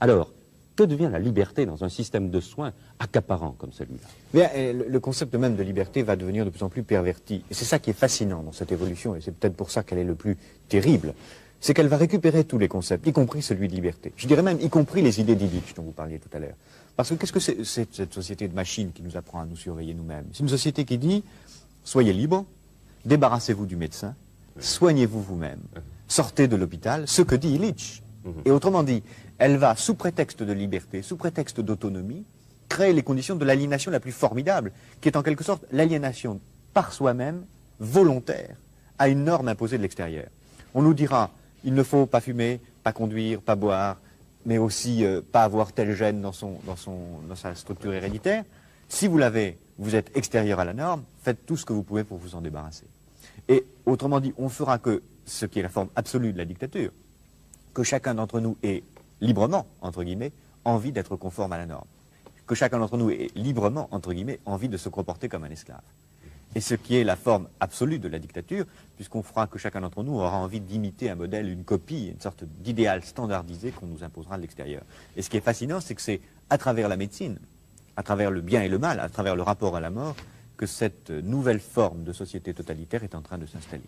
Alors, que devient la liberté dans un système de soins accaparant comme celui-là? Le concept même de liberté va devenir de plus en plus perverti. Et c'est ça qui est fascinant dans cette évolution, et c'est peut-être pour ça qu'elle est le plus terrible. C'est qu'elle va récupérer tous les concepts, y compris celui de liberté. Je dirais même y compris les idées d'Illich dont vous parliez tout à l'heure. Parce que qu'est-ce que c'est cette société de machines qui nous apprend à nous surveiller nous-mêmes? C'est une société qui dit, soyez libre, débarrassez-vous du médecin, soignez-vous vous-même, sortez de l'hôpital, ce que dit Illich. Et autrement dit, elle va, sous prétexte de liberté, sous prétexte d'autonomie, créer les conditions de l'aliénation la plus formidable, qui est en quelque sorte l'aliénation par soi-même, volontaire, à une norme imposée de l'extérieur. On nous dira, il ne faut pas fumer, pas conduire, pas boire, mais aussi pas avoir tel gène dans sa structure héréditaire. Si vous l'avez, vous êtes extérieur à la norme, faites tout ce que vous pouvez pour vous en débarrasser. Et autrement dit, on fera que ce qui est la forme absolue de la dictature, que chacun d'entre nous ait librement, entre guillemets, envie d'être conforme à la norme. Que chacun d'entre nous ait librement, entre guillemets, envie de se comporter comme un esclave. Et ce qui est la forme absolue de la dictature, puisqu'on fera que chacun d'entre nous aura envie d'imiter un modèle, une copie, une sorte d'idéal standardisé qu'on nous imposera de l'extérieur. Et ce qui est fascinant, c'est que c'est à travers la médecine, à travers le bien et le mal, à travers le rapport à la mort, que cette nouvelle forme de société totalitaire est en train de s'installer.